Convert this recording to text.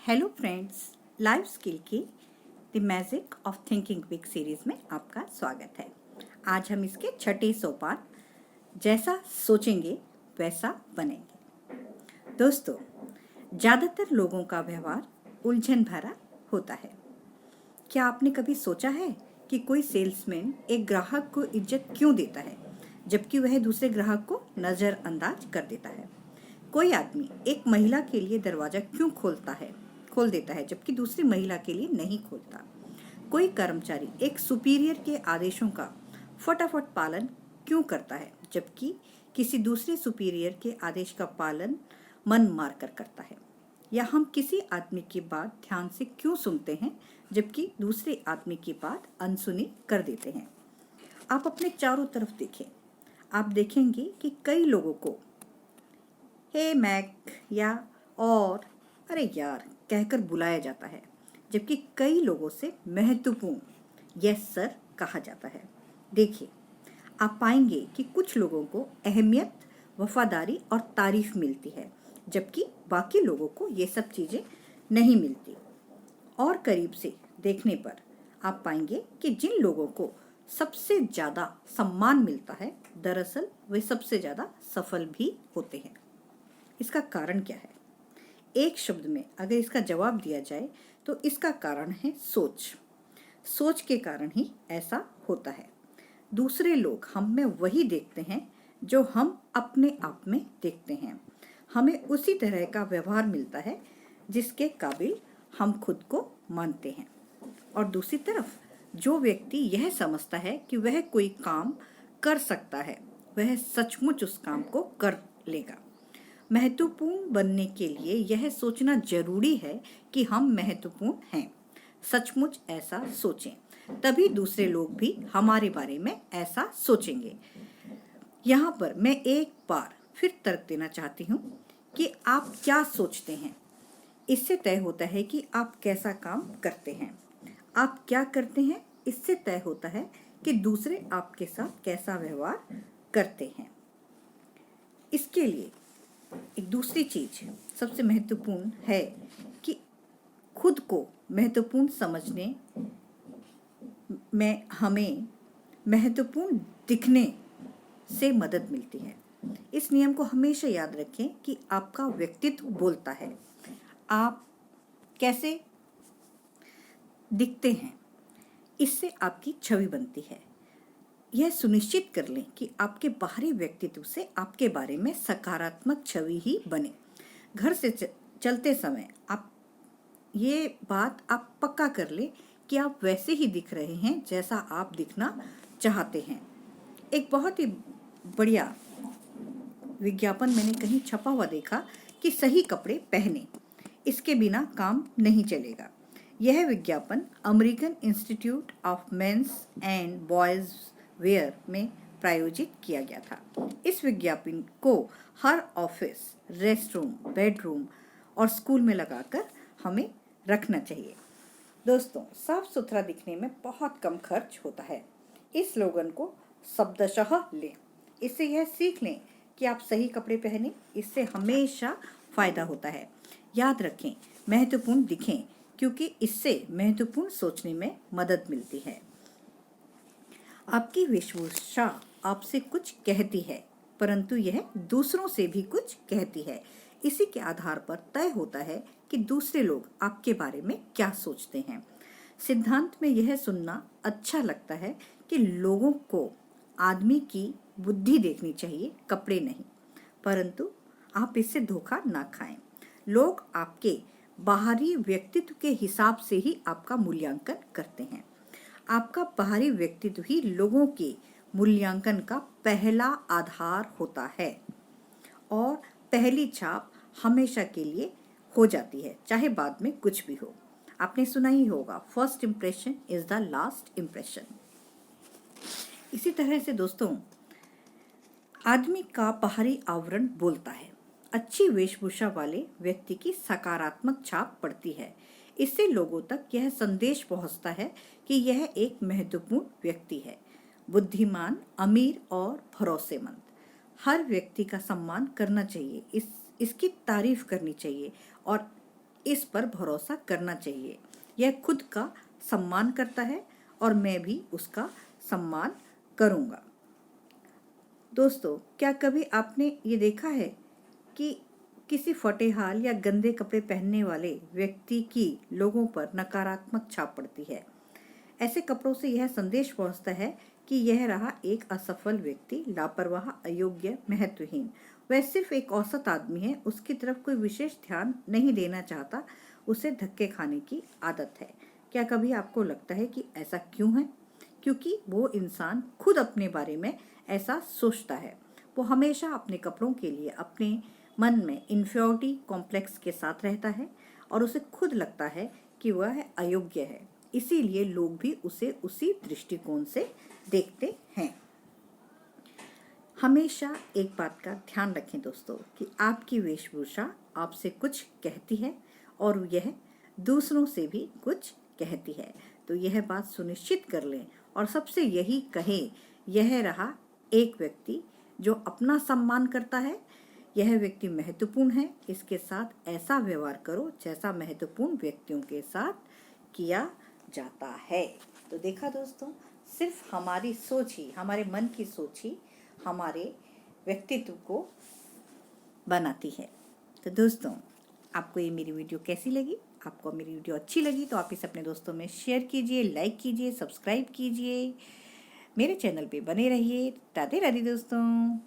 Hello friends, life skill की the magic of thinking big series में आपका स्वागत है। आज हम इसके छठे सोपान जैसा सोचेंगे वैसा बनेंगे। दोस्तों, ज़्यादातर लोगों का व्यवहार उलझन भरा होता है। क्या आपने कभी सोचा है कि कोई सेल्समैन एक ग्राहक को इज्जत क्यों देता है जबकि वह दूसरे ग्राहक को नज़रअंदाज कर देता है? कोई आदमी एक महिला के लिए दरवाजा क्यों खोल देता है जबकि दूसरी महिला के लिए नहीं खोलता? कोई कर्मचारी एक सुपीरियर के आदेशों का फटाफट पालन क्यों करता है जबकि किसी दूसरे सुपीरियर के आदेश का पालन मन मारकर करता है? या हम किसी आदमी की बात ध्यान से क्यों सुनते हैं जबकि दूसरे आदमी की बात अनसुनी कर देते हैं? आप अपने चारों तरफ देखें। आप देखेंगे कि कई लोगों को हे मैक या और अरे यार कहकर बुलाया जाता है, जबकि कई लोगों से महत्वपूर्ण यस सर कहा जाता है। देखिए, आप पाएंगे कि कुछ लोगों को अहमियत, वफादारी और तारीफ मिलती है जबकि बाकी लोगों को ये सब चीज़ें नहीं मिलती। और करीब से देखने पर आप पाएंगे कि जिन लोगों को सबसे ज़्यादा सम्मान मिलता है, दरअसल वे सबसे ज़्यादा सफल भी होते हैं। इसका कारण क्या है? एक शब्द में अगर इसका जवाब दिया जाए तो इसका कारण है सोच। सोच के कारण ही ऐसा होता है। दूसरे लोग हम में वही देखते हैं जो हम अपने आप में देखते हैं। हमें उसी तरह का व्यवहार मिलता है जिसके काबिल हम खुद को मानते हैं। और दूसरी तरफ जो व्यक्ति यह समझता है कि वह कोई काम कर सकता है, वह सचमुच उस काम को कर लेगा। महत्वपूर्ण बनने के लिए यह सोचना जरूरी है कि हम महत्वपूर्ण हैं। सचमुच ऐसा सोचें, तभी दूसरे लोग भी हमारे बारे में ऐसा सोचेंगे। यहाँ पर मैं एक बार फिर तर्क देना चाहती हूँ कि आप क्या सोचते हैं, इससे तय होता है कि आप कैसा काम करते हैं। आप क्या करते हैं, इससे तय होता है कि दूसरे आपके साथ कैसा व्यवहार करते हैं। इसके लिए एक दूसरी चीज सबसे महत्वपूर्ण है कि खुद को महत्वपूर्ण समझने में हमें महत्वपूर्ण दिखने से मदद मिलती है। इस नियम को हमेशा याद रखें कि आपका व्यक्तित्व बोलता है। आप कैसे दिखते हैं, इससे आपकी छवि बनती है। यह सुनिश्चित कर लें कि आपके बाहरी व्यक्तित्व से आपके बारे में सकारात्मक छवि ही बने। घर से चलते समय आप ये बात पक्का कर लें कि आप वैसे ही दिख रहे हैं जैसा आप दिखना चाहते हैं। एक बहुत ही बढ़िया विज्ञापन मैंने कहीं छपा हुआ देखा कि सही कपड़े पहने, इसके बिना काम नहीं चलेगा। यह विज्ञापन American Institute of Men's and Boys Wear में प्रायोजित किया गया था। इस विज्ञापन को हर ऑफिस, रेस्टरूम, बेडरूम और स्कूल में लगाकर हमें रखना चाहिए। दोस्तों, साफ सुथरा दिखने में बहुत कम खर्च होता है। इस स्लोगन को शब्दशः लें। इससे यह सीख लें कि आप सही कपड़े पहने, इससे हमेशा फायदा होता है। याद रखें, महत्वपूर्ण दिखें, क्योंकि इससे महत्वपूर्ण सोचने में मदद मिलती है। आपकी वेशभूषा आपसे कुछ कहती है, परंतु यह दूसरों से भी कुछ कहती है। इसी के आधार पर तय होता है कि दूसरे लोग आपके बारे में क्या सोचते हैं। सिद्धांत में यह सुनना अच्छा लगता है कि लोगों को आदमी की बुद्धि देखनी चाहिए, कपड़े नहीं। परंतु आप इससे धोखा ना खाएं। लोग आपके बाहरी व्यक्तित्व के हिसाब से ही आपका मूल्यांकन करते हैं। आपका बाहरी व्यक्तित्व ही लोगों के मूल्यांकन का पहला आधार होता है और पहली छाप हमेशा के लिए हो जाती है, चाहे बाद में कुछ भी हो। आपने सुना ही होगा, first impression is the last impression. इसी तरह से दोस्तों, आदमी का बाहरी आवरण बोलता है। अच्छी वेशभूषा वाले व्यक्ति की सकारात्मक छाप पड़ती है। इससे लोगों तक यह संदेश पहुंचता है कि यह एक महत्वपूर्ण व्यक्ति है, बुद्धिमान, अमीर और भरोसेमंद। हर व्यक्ति का सम्मान करना चाहिए, इसकी तारीफ करनी चाहिए और इस पर भरोसा करना चाहिए। यह खुद का सम्मान करता है और मैं भी उसका सम्मान करूँगा। दोस्तों, क्या कभी आपने ये देखा है कि किसी फटेहाल या गंदे कपड़े पहनने वाले व्यक्ति की लोगों पर नकारात्मक छाप पड़ती है? ऐसे कपड़ों से यह संदेश पहुंचता है कि यह रहा एक असफल व्यक्ति, लापरवाह, अयोग्य, महत्वहीन। वह सिर्फ एक औसत आदमी है, उसकी तरफ कोई विशेष ध्यान नहीं देना चाहता, उसे धक्के खाने की आदत है। क्या कभी आपको लगता है कि ऐसा क्यों है? क्योंकि वो इंसान खुद अपने बारे में ऐसा सोचता है। वो हमेशा अपने कपड़ों के लिए अपने मन में इन्फीरियरिटी कॉम्प्लेक्स के साथ रहता है और उसे खुद लगता है कि वह अयोग्य है। इसीलिए लोग भी उसे उसी दृष्टिकोण से देखते हैं। हमेशा एक बात का ध्यान रखें दोस्तों कि आपकी वेशभूषा आपसे कुछ कहती है और यह दूसरों से भी कुछ कहती है। तो यह बात सुनिश्चित कर लें और सबसे यही कहें, यह रहा एक व्यक्ति जो अपना सम्मान करता है। यह व्यक्ति महत्वपूर्ण है, इसके साथ ऐसा व्यवहार करो जैसा महत्वपूर्ण व्यक्तियों के साथ किया जाता है। तो देखा दोस्तों, सिर्फ हमारी सोच ही, हमारे मन की सोच ही हमारे व्यक्तित्व को बनाती है। तो दोस्तों, आपको ये मेरी वीडियो कैसी लगी? आपको मेरी वीडियो अच्छी लगी तो आप इसे अपने दोस्तों में शेयर कीजिए, लाइक कीजिए, सब्सक्राइब कीजिए, मेरे चैनल पे बने रहिए। राधे राधे दोस्तों।